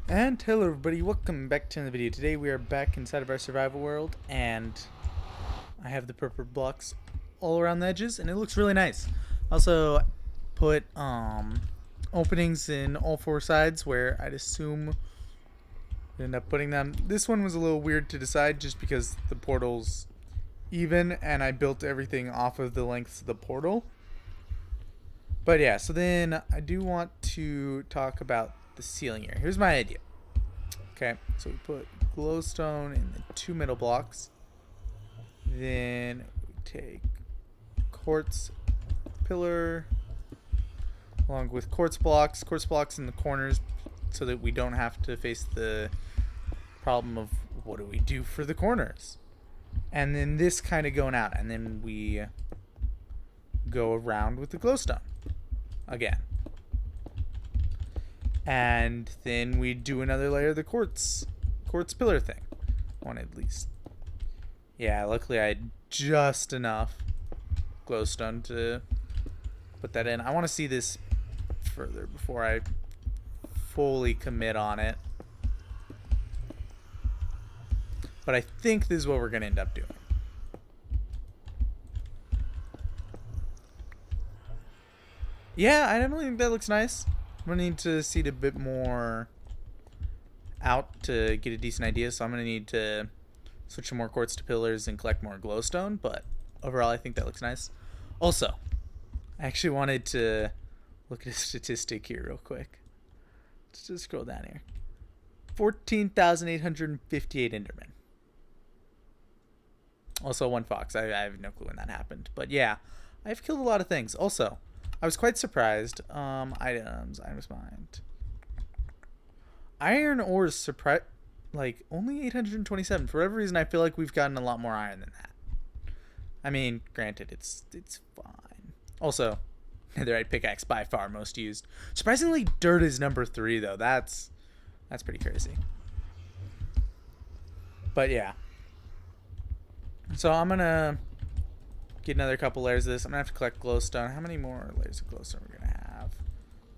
And hello everybody, welcome back to another video. Today we are back inside of our survival world, and I have the purple blocks all around the edges, and it looks really nice. Also put openings in all four sides where I'd assume we'd end up putting them. This one was a little weird to decide just because the portal's even, and I built everything off of the lengths of the portal. But yeah, so then I do want to talk about the ceiling here. Here's my idea. Okay, so we put glowstone in the two middle blocks. Then we take quartz pillar along with quartz blocks in the corners so that we don't have to face the problem of what do we do for the corners. And then this kind of going out, and then we go around with the glowstone again. And then we do another layer of the quartz pillar thing. One at least. Yeah, luckily I had just enough glowstone to put that in. I want to see this further before I fully commit on it. But I think this is what we're going to end up doing. Yeah, I definitely think that looks nice. I'm going to need to seed a bit more out to get a decent idea, so I'm going to need to switch some more quartz to pillars and collect more glowstone, but overall I think that looks nice. Also, I actually wanted to look at a statistic here real quick. Let's just scroll down here. 14,858 Endermen. Also one fox. I have no clue when that happened. But yeah, I've killed a lot of things. Also, I was quite surprised. Items mined. Iron ores surprise, like only 827. For whatever reason, I feel like we've gotten a lot more iron than that. I mean, granted, it's fine. Also, netherite pickaxe by far most used. Surprisingly, dirt is number 3 though. That's pretty crazy. But yeah. So I'm gonna get another couple layers of this. I'm gonna have to collect glowstone. How many more layers of glowstone we're gonna have?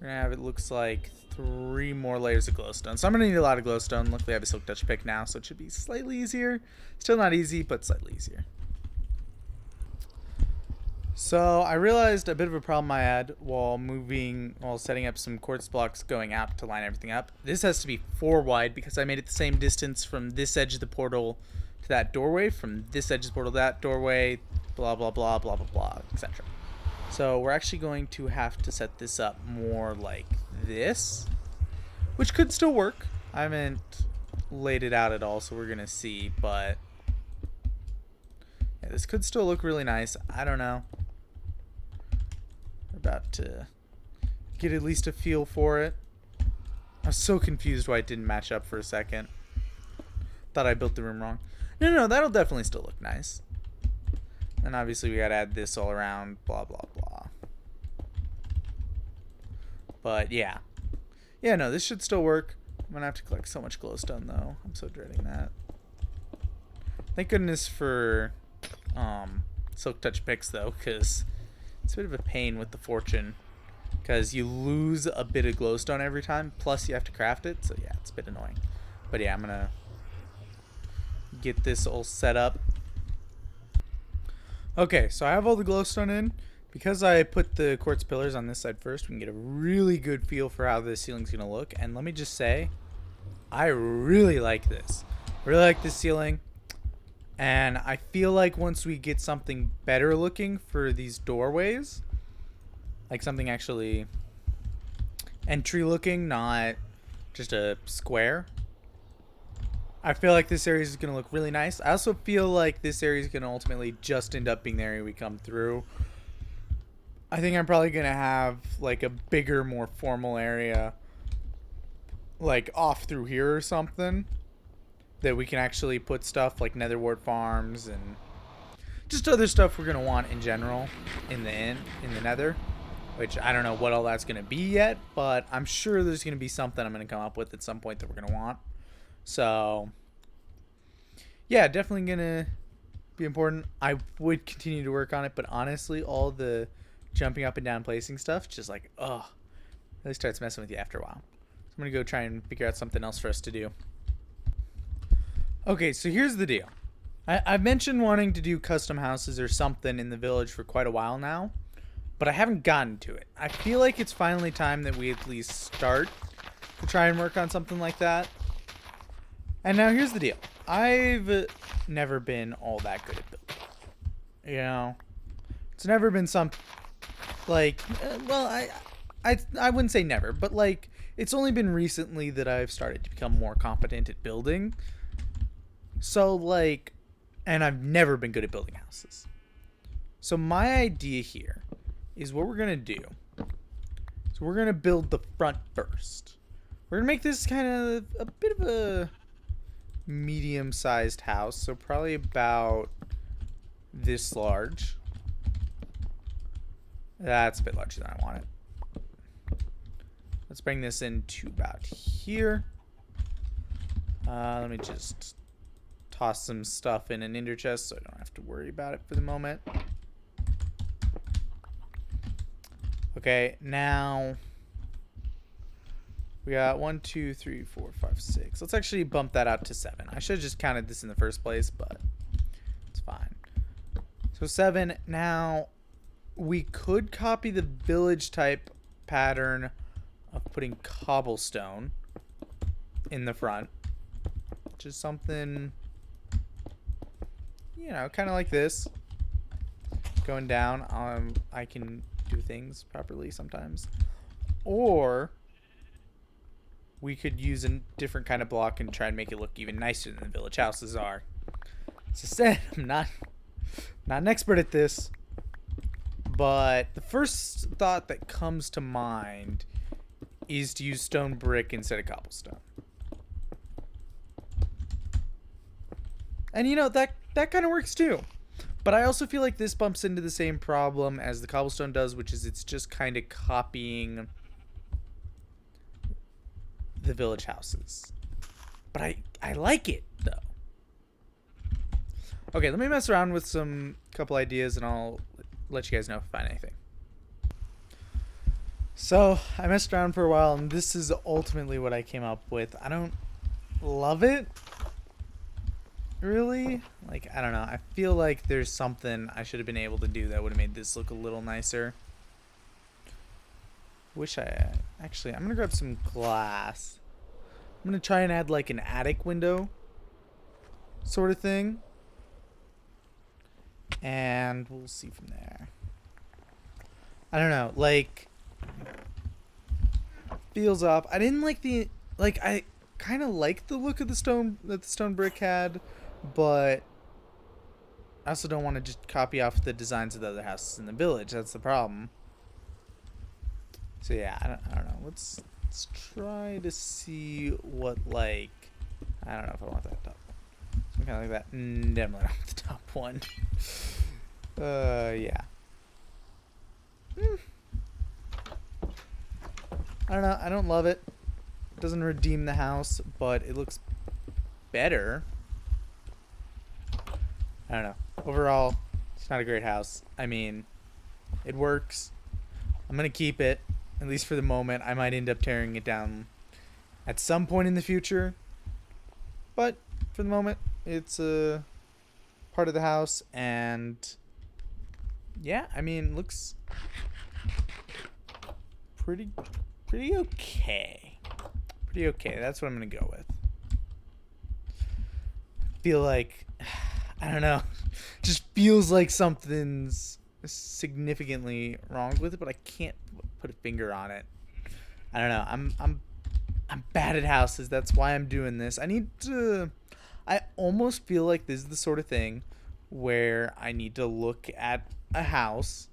We're gonna have, it looks like, 3 more layers of glowstone. So I'm gonna need a lot of glowstone. Luckily I have a silk touch pick now, so it should be slightly easier. Still not easy, but slightly easier. So I realized a bit of a problem I had while setting up some quartz blocks going out to line everything up. This has to be 4 wide because I made it the same distance from this edge of the portal to that doorway, from this edge of the portal to that doorway, blah blah blah blah blah blah, etc. So we're actually going to have to set this up more like this, which could still work. I haven't laid it out at all, so we're gonna see, but yeah, this could still look really nice. I don't know. We're about to get at least a feel for it. I was so confused why it didn't match up for a second. Thought I built the room wrong. No, that'll definitely still look nice. And obviously we gotta add this all around, blah blah blah. But yeah. Yeah, no, this should still work. I'm gonna have to collect so much glowstone though. I'm so dreading that. Thank goodness for silk touch picks though, because it's a bit of a pain with the fortune. Because you lose a bit of glowstone every time, plus you have to craft it, so yeah, it's a bit annoying. But yeah, I'm gonna get this all set up. Okay, so I have all the glowstone in. Because I put the quartz pillars on this side first, we can get a really good feel for how the ceiling's gonna look. And let me just say, I really like this. Really like this ceiling. And I feel like once we get something better looking for these doorways, like something actually entry looking, not just a square, I feel like this area is going to look really nice. I also feel like this area is going to ultimately just end up being the area we come through. I think I'm probably going to have like a bigger, more formal area like off through here or something that we can actually put stuff like nether wart farms and just other stuff we're going to want in general in the nether, which I don't know what all that's going to be yet, but I'm sure there's going to be something I'm going to come up with at some point that we're going to want. So yeah, definitely going to be important. I would continue to work on it, but honestly, all the jumping up and down placing stuff just like, really starts messing with you after a while. So I'm going to go try and figure out something else for us to do. Okay, so here's the deal. I've mentioned wanting to do custom houses or something in the village for quite a while now, but I haven't gotten to it. I feel like it's finally time that we at least start to try and work on something like that. And now here's the deal. I've never been all that good at building. You know, it's never been some, like, well, I wouldn't say never, but like, it's only been recently that I've started to become more competent at building. So like, and I've never been good at building houses. So my idea here is what we're going to do. So we're going to build the front first. We're going to make this kind of a bit of a medium-sized house. So probably about this large. That's a bit larger than I want it. Let's bring this into about here. Let me just toss some stuff in an ender chest so I don't have to worry about it for the moment. Okay, now we got 1, 2, 3, 4, 5, 6. Let's actually bump that out to 7. I should have just counted this in the first place, but it's fine. So 7. Now we could copy the village type pattern of putting cobblestone in the front, which is something, you know, kind of like this. Going down, I can do things properly sometimes. Or we could use a different kind of block and try and make it look even nicer than the village houses are. As I said, I'm not an expert at this, but the first thought that comes to mind is to use stone brick instead of cobblestone. And you know, that kind of works too. But I also feel like this bumps into the same problem as the cobblestone does, which is it's just kind of copying the village houses. But I like it, though. Okay, let me mess around with some couple ideas, and I'll let you guys know if I find anything. So, I messed around for a while, and this is ultimately what I came up with. I don't love it, really. Like, I don't know. I feel like there's something I should have been able to do that would have made this look a little nicer. Wish I... Actually, I'm going to grab some glass. I'm going to try and add, like, an attic window sort of thing. And we'll see from there. I don't know. Like, feels off. I didn't like the... Like, I kind of liked the look of the stone that the stone brick had, but I also don't want to just copy off the designs of the other houses in the village. That's the problem. So yeah, I don't know. Let's try to see what, like, I don't know if I want that top one. Some kind of like that. Definitely not the top one. Yeah. I don't know. I don't love it. It doesn't redeem the house, but it looks better. I don't know. Overall, it's not a great house. I mean, it works. I'm going to keep it, at least for the moment. I might end up tearing it down at some point in the future. But for the moment, it's a part of the house. And yeah, I mean, looks pretty okay. Pretty okay. That's what I'm going to go with. I feel like... I don't know. Just feels like something's significantly wrong with it, but I can't put a finger on it. I don't know. I'm bad at houses. That's why I'm doing this. I almost feel like this is the sort of thing where I need to look at a house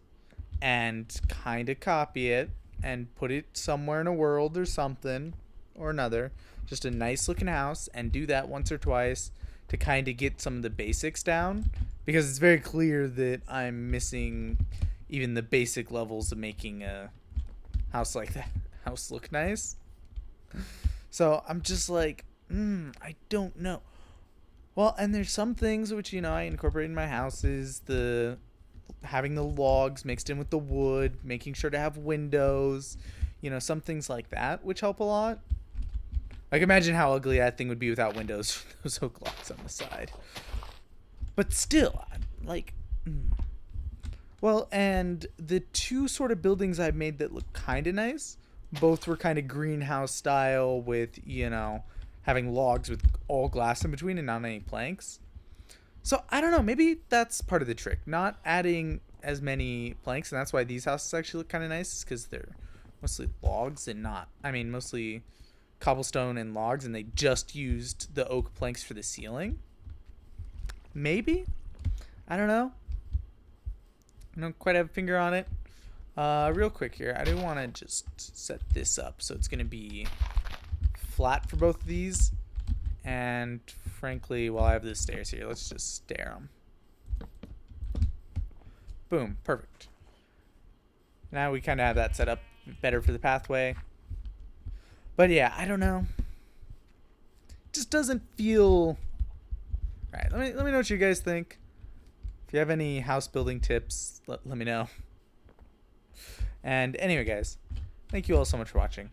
and kind of copy it and put it somewhere in a world or something or another. Just a nice looking house, and do that once or twice to kind of get some of the basics down, because it's very clear that I'm missing even the basic levels of making a house like that house look nice. So I'm just like, I don't know. Well, and there's some things which, you know, I incorporate in my house is the having the logs mixed in with the wood, making sure to have windows, you know, some things like that, which help a lot. Like, imagine how ugly that thing would be without windows. Those oak logs on the side. But still, like... Well, and the two sort of buildings I made that look kind of nice, both were kind of greenhouse style with, you know, having logs with all glass in between and not any planks. So, I don't know. Maybe that's part of the trick. Not adding as many planks, and that's why these houses actually look kind of nice, is because they're mostly logs and not... I mean, mostly cobblestone and logs, and they just used the oak planks for the ceiling. Maybe? I don't know. I don't quite have a finger on it. Real quick here, I do want to just set this up so it's going to be flat for both of these. And frankly, while I have the stairs here, let's just stair them. Boom, perfect. Now we kind of have that set up better for the pathway. But yeah, I don't know. Just doesn't feel... Alright, let me know what you guys think. If you have any house building tips, let me know. And anyway, guys, thank you all so much for watching.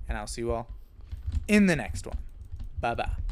And I'll see you all in the next one. Bye-bye.